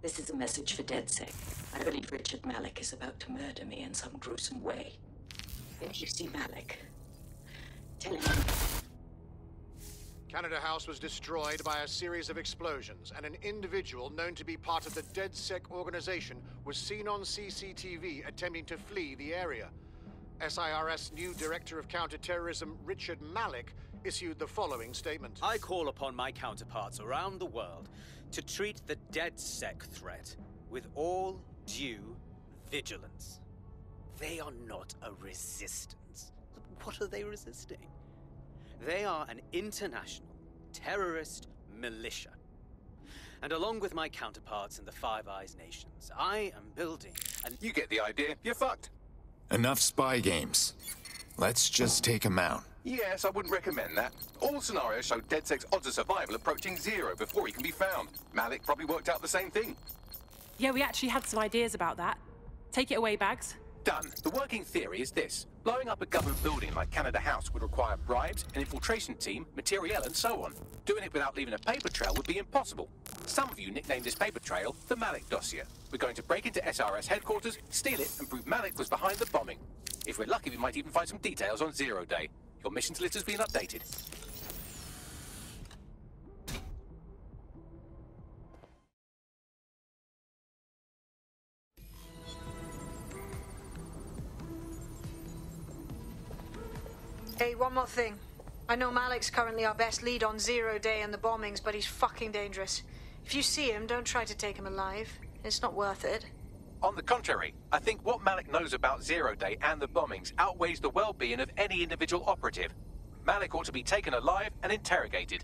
This is a message for DedSec. I believe Richard Malik is about to murder me in some gruesome way. If you see Malik, tell him... Canada House was destroyed by a series of explosions, and an individual known to be part of the DedSec organization was seen on CCTV attempting to flee the area. SIRS new Director of Counterterrorism, Richard Malik, issued the following statement. I call upon my counterparts around the world to treat the DedSec threat with all due vigilance. They are not a resistance. What are they resisting? They are an international terrorist militia. And along with my counterparts in the Five Eyes nations, I am building an... You get the idea. You're fucked. Enough spy games. Let's just take him out. Yes, I wouldn't recommend that. All scenarios show DedSec's odds of survival approaching 0 before he can be found. Malik probably worked out the same thing. Yeah, we actually had some ideas about that. Take it away, Bags. Done. The working theory is this. Blowing up a government building like Canada House would require bribes, an infiltration team, materiel, and so on. Doing it without leaving a paper trail would be impossible. Some of you nicknamed this paper trail the Malik dossier. We're going to break into SRS headquarters, steal it, and prove Malik was behind the bombing. If we're lucky, we might even find some details on Zero Day. Your missions list has been updated. Hey, one more thing. I know Malik's currently our best lead on Zero Day and the bombings, but he's fucking dangerous. If you see him, don't try to take him alive. It's not worth it. On the contrary, I think what Malik knows about Zero Day and the bombings outweighs the well-being of any individual operative. Malik ought to be taken alive and interrogated.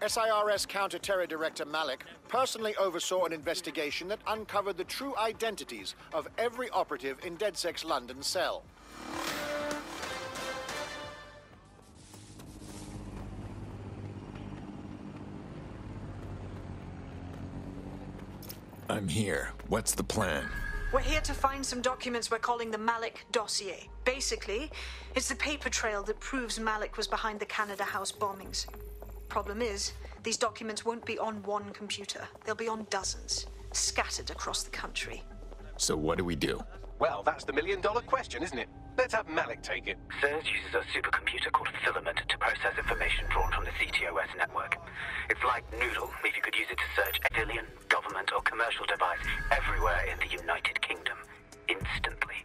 SIRS Counter-Terror Director Malik personally oversaw an investigation that uncovered the true identities of every operative in DedSec's London cell. I'm here. What's the plan? We're here to find some documents we're calling the Malik dossier. Basically, it's the paper trail that proves Malik was behind the Canada House bombings. Problem is, these documents won't be on one computer. They'll be on dozens, scattered across the country. So what do we do? Well, that's the million-dollar question, isn't it? Let's have Malik take it. Surge uses a supercomputer called Filament to process information drawn from the CTOS network. It's like Noodle, if you could use it to search a civilian, government, or commercial device everywhere in the United Kingdom, instantly.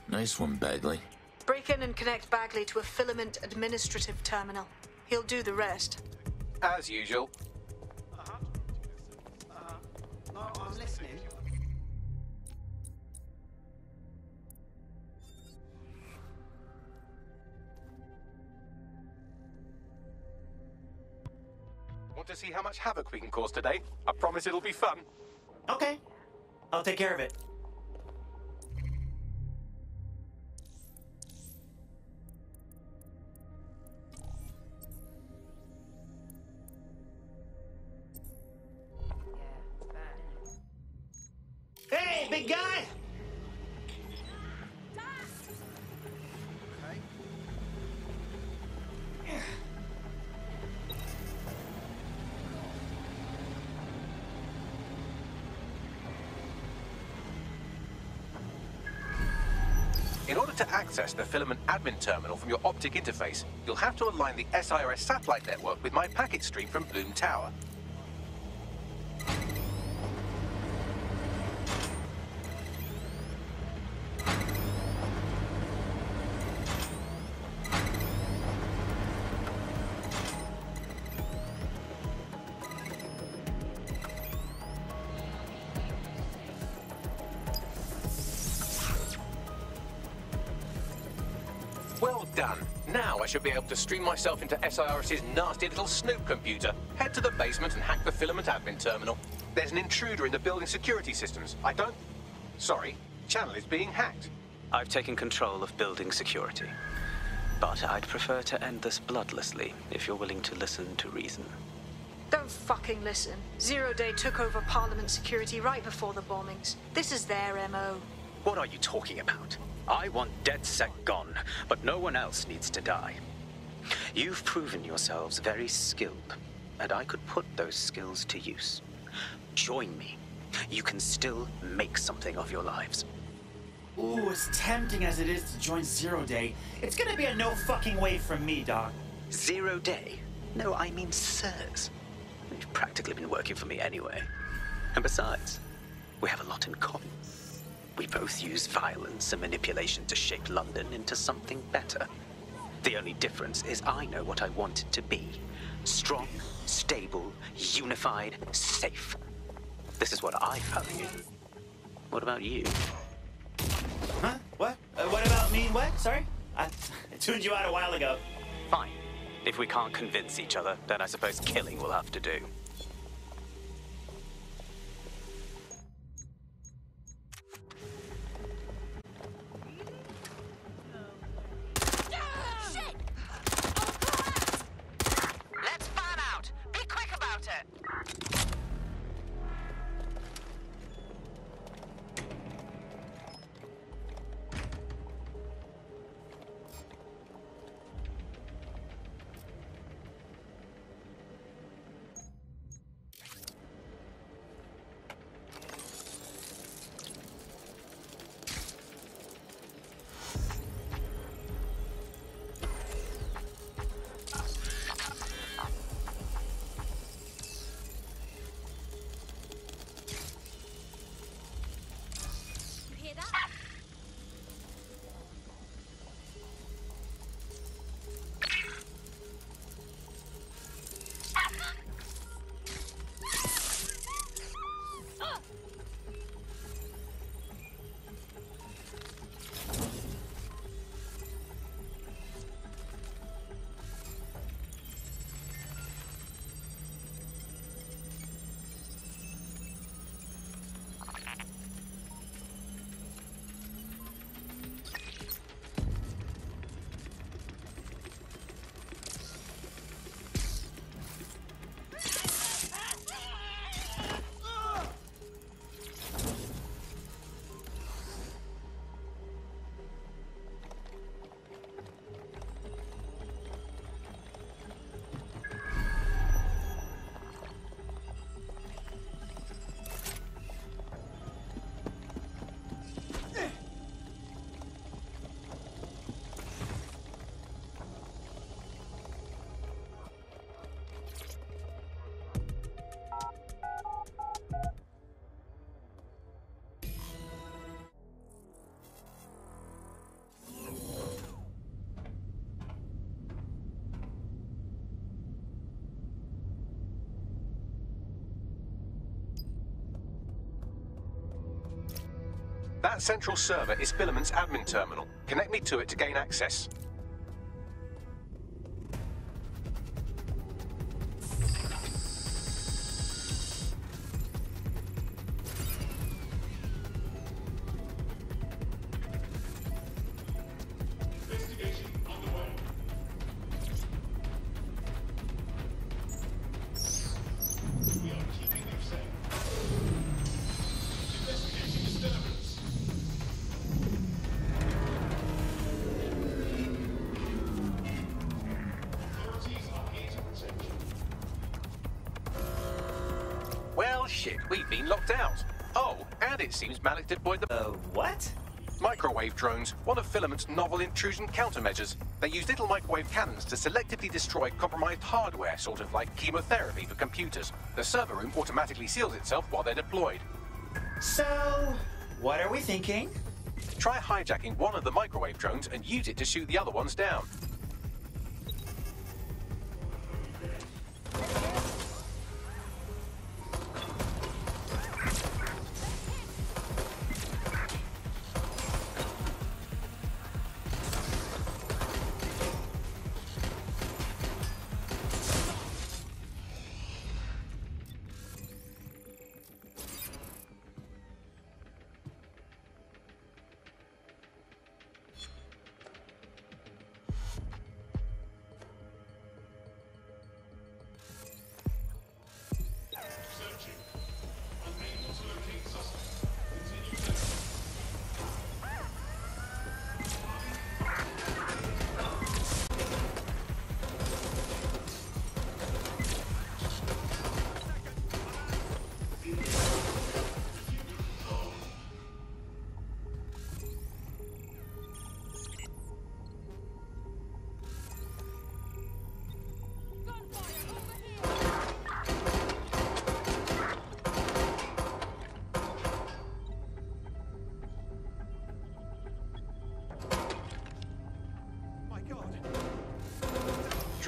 Nice one, Bagley. Break in and connect Bagley to a Filament administrative terminal. He'll do the rest. As usual. No, I'm listening. Want to see how much havoc we can cause today? I promise it'll be fun. Okay. I'll take care of it. Hey, big guy! In order to access the Filament admin terminal from your optic interface, you'll have to align the SIRS satellite network with my packet stream from Bloom Tower. Well done. Now I should be able to stream myself into SIRS's nasty little Snoop computer, head to the basement and hack the Filament admin terminal. There's an intruder in the building security systems. Sorry, Channel is being hacked. I've taken control of building security. But I'd prefer to end this bloodlessly, if you're willing to listen to reason. Don't fucking listen. Zero Day took over Parliament security right before the bombings. This is their MO. What are you talking about? I want DedSec gone, but no one else needs to die. You've proven yourselves very skilled, and I could put those skills to use. Join me. You can still make something of your lives. Ooh, as tempting as it is to join Zero Day, it's gonna be a no fucking way from me, Doc. 0 Day? No, I mean sirs. You've practically been working for me anyway. And besides, we have a lot in common. We both use violence and manipulation to shape London into something better. The only difference is I know what I want it to be. Strong, stable, unified, safe. This is what I value. What about you? Huh? What? What about me? What? Sorry? I tuned you out a while ago. Fine. If we can't convince each other, then I suppose killing will have to do. Let's fan out. Be quick about it. That central server is Filament's admin terminal. Connect me to it to gain access. Well, shit, we've been locked out. Oh, and it seems Malik deployed the... What? Microwave drones, one of Filament's novel intrusion countermeasures. They use little microwave cannons to selectively destroy compromised hardware, sort of like chemotherapy for computers. The server room automatically seals itself while they're deployed. So, what are we thinking? Try hijacking one of the microwave drones and use it to shoot the other ones down.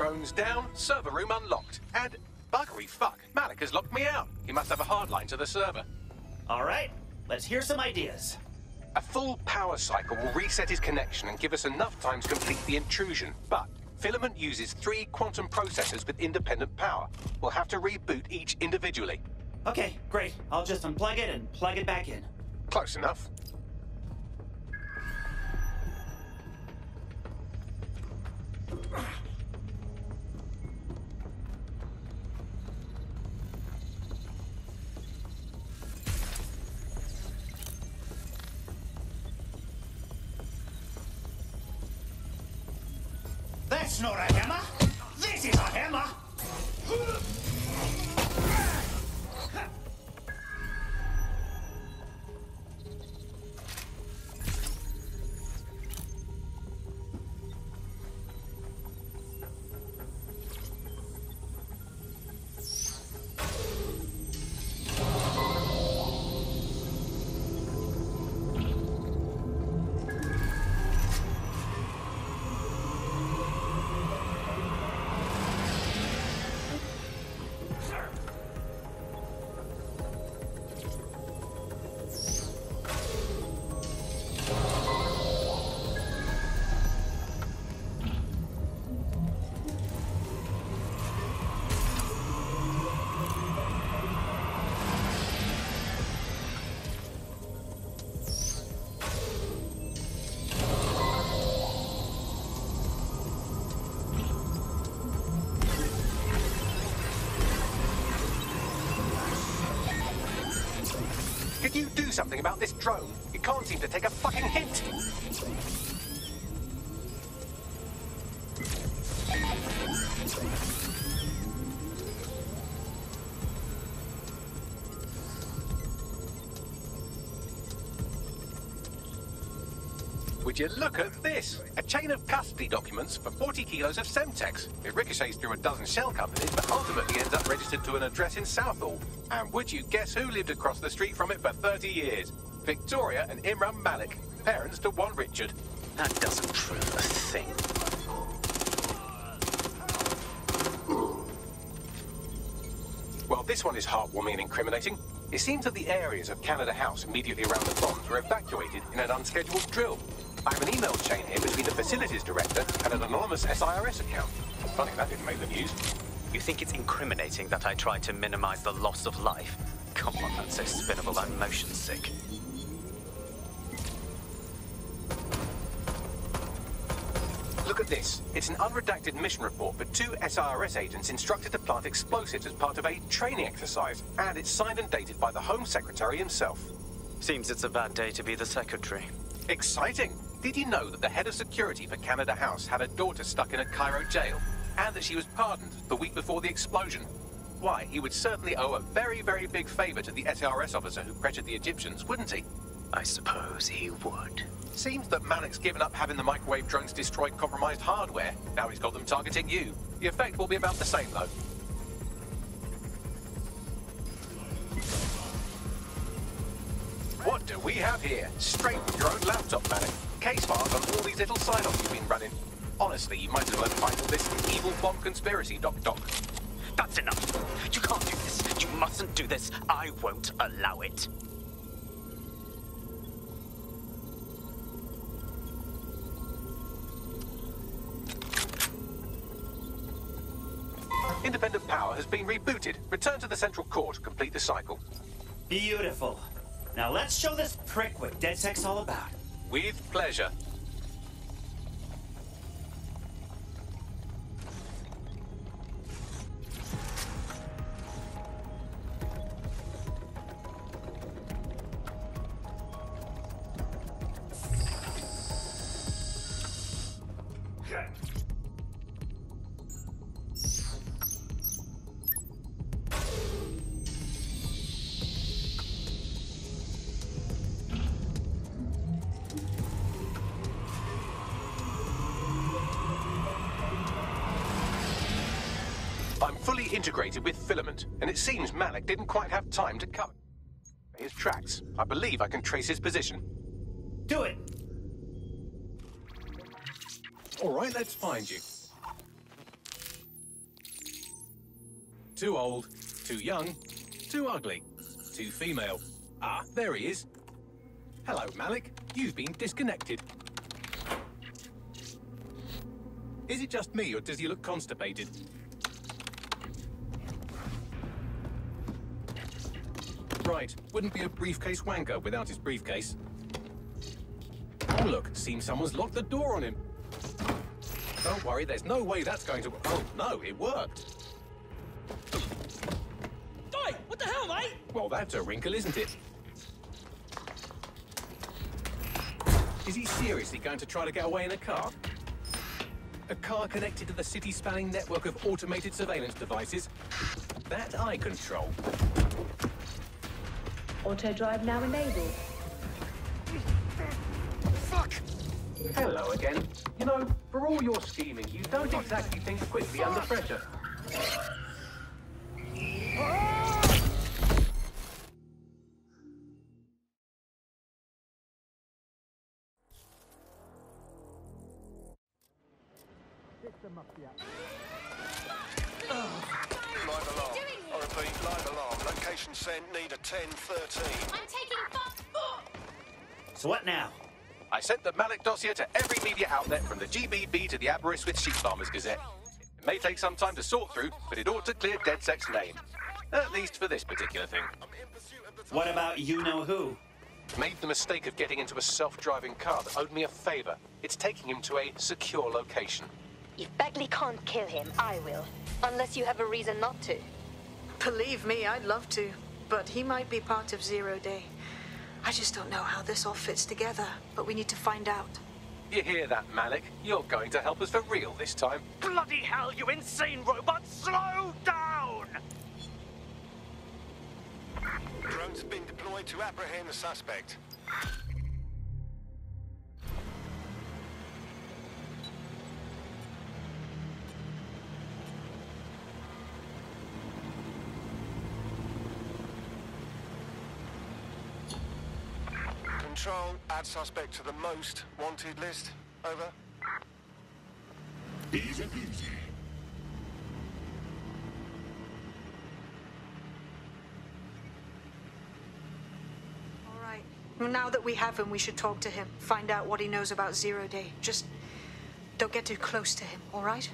Drones down, server room unlocked. And buggery fuck, Malik has locked me out. He must have a hard line to the server. All right, let's hear some ideas. A full power cycle will reset his connection and give us enough time to complete the intrusion. But Filament uses 3 quantum processors with independent power. We'll have to reboot each individually. Okay, great. I'll just unplug it and plug it back in. Close enough. That's not a hammer! This is a hammer! Could you do something about this drone? It can't seem to take a fucking hint. Would you look at this? A chain of custody documents for 40 kilos of Semtex. It ricochets through a dozen shell companies, but ultimately ends up registered to an address in Southall. And would you guess who lived across the street from it for 30 years? Victoria and Imran Malik, parents to one Richard. That doesn't prove a thing. Well, this one is heartwarming and incriminating. It seems that the areas of Canada House immediately around the bombs were evacuated in an unscheduled drill. I have an email chain here between the facilities director and an anonymous SIRS account. Funny that didn't make the news. You think it's incriminating that I tried to minimize the loss of life? Come on, that's so spinnable I'm motion sick. Look at this. It's an unredacted mission report for 2 SIRS agents instructed to plant explosives as part of a training exercise. And it's signed and dated by the Home Secretary himself. Seems it's a bad day to be the secretary. Exciting! Did you know that the head of security for Canada House had a daughter stuck in a Cairo jail? And that she was pardoned the week before the explosion? Why, he would certainly owe a very, very big favor to the SIRS officer who pressured the Egyptians, wouldn't he? I suppose he would. Seems that Malik's given up having the microwave drones destroy compromised hardware. Now he's got them targeting you. The effect will be about the same, though. What do we have here? Straight from your own laptop, Malik. Case files on all these little sign-offs you've been running. Honestly, you might as well title this Evil Bomb Conspiracy, Doc. That's enough. You can't do this. You mustn't do this. I won't allow it. Independent power has been rebooted. Return to the central core to complete the cycle. Beautiful. Now let's show this prick what DedSec's all about. With pleasure. I'm fully integrated with Filament, and it seems Malik didn't quite have time to cover his tracks. I believe I can trace his position. Do it! All right, let's find you. Too old, too young, too ugly, too female. Ah, there he is. Hello, Malik. You've been disconnected. Is it just me, or does he look constipated? Right, wouldn't be a briefcase wanker without his briefcase. Oh look, seems someone's locked the door on him. Don't worry, there's no way that's going to... Oh no, it worked. Oi, what the hell, mate? Well, that's a wrinkle, isn't it? Is he seriously going to try to get away in a car? A car connected to the city-spanning network of automated surveillance devices? That I control. Auto drive now enabled. Fuck! Hello again. You know, for all your scheming, you don't exactly think quickly under pressure. Live alarm. I repeat, live alarm. Location sent, need a 1013. I'm taking So what now? I sent the Malik dossier to every media outlet from the GBB to the Aberystwyth Sheep Farmers Gazette. It may take some time to sort through, but it ought to clear DedSec's name. At least for this particular thing. What about you-know-who? Made the mistake of getting into a self-driving car that owed me a favor. It's taking him to a secure location. If Bagley can't kill him, I will. Unless you have a reason not to. Believe me, I'd love to. But he might be part of Zero Day. I just don't know how this all fits together, but we need to find out. You hear that, Malik? You're going to help us for real this time. Bloody hell, you insane robot! Slow down! Drone's been deployed to apprehend the suspect. Control, add suspect to the most wanted list. Over. Easy peasy. All right. Well, now that we have him, we should talk to him. Find out what he knows about Zero Day. Just don't get too close to him, all right?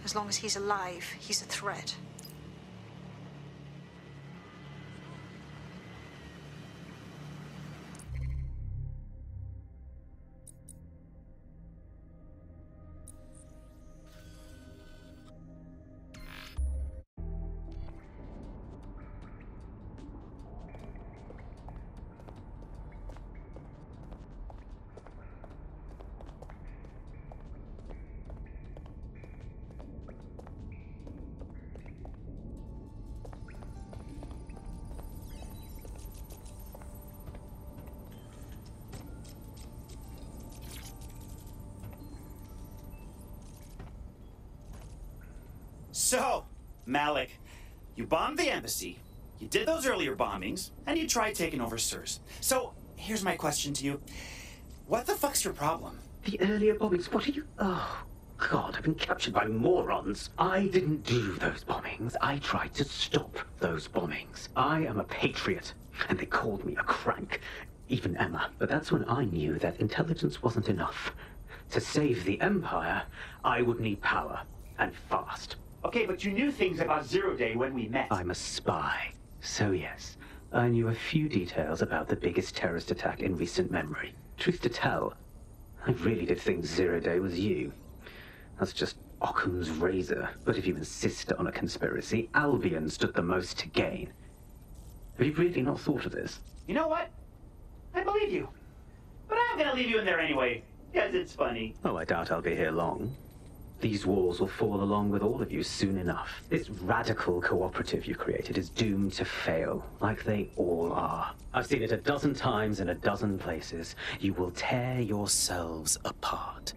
As long as he's alive, he's a threat. So, Malik, you bombed the embassy, you did those earlier bombings, and you tried taking over SIRS. So, here's my question to you. What the fuck's your problem? The earlier bombings, what are you... Oh, God, I've been captured by morons. I didn't do those bombings. I tried to stop those bombings. I am a patriot, and they called me a crank. Even Emma. But that's when I knew that intelligence wasn't enough. To save the Empire, I would need power, and fast. Okay, but you knew things about Zero Day when we met. I'm a spy. So yes, I knew a few details about the biggest terrorist attack in recent memory. Truth to tell, I really did think Zero Day was you. That's just Occam's razor. But if you insist on a conspiracy, Albion stood the most to gain. Have you really not thought of this? You know what? I believe you. But I'm gonna leave you in there anyway, because it's funny. Oh, I doubt I'll be here long. These walls will fall along with all of you soon enough. This radical cooperative you created is doomed to fail, like they all are. I've seen it a dozen times in a dozen places. You will tear yourselves apart.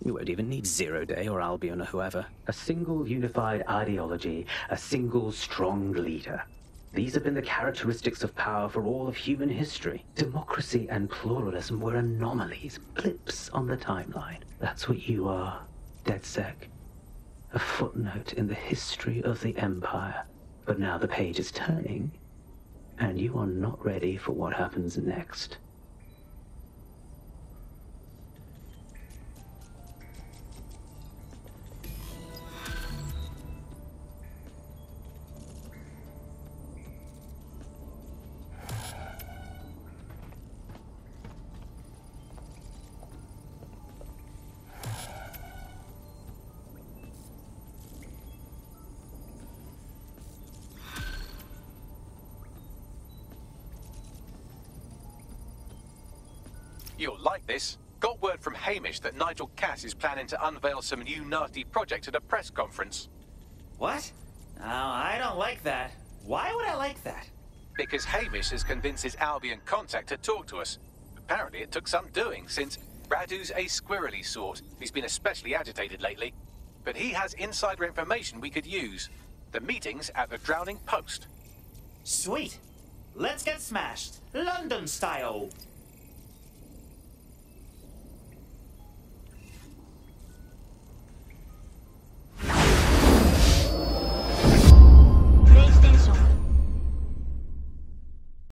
You won't even need Zero Day or Albion or whoever. A single unified ideology, a single strong leader. These have been the characteristics of power for all of human history. Democracy and pluralism were anomalies, blips on the timeline. That's what you are. DedSec. a footnote in the history of the Empire. But now the page is turning, and you are not ready for what happens next. You'll like this. Got word from Hamish that Nigel Cass is planning to unveil some new nasty project at a press conference. What? No, I don't like that. Why would I like that? Because Hamish has convinced his Albion contact to talk to us. Apparently it took some doing, since Radu's a squirrely sort. He's been especially agitated lately. But he has insider information we could use. The meeting's at the Drowning Post. Sweet. Let's get smashed. London style.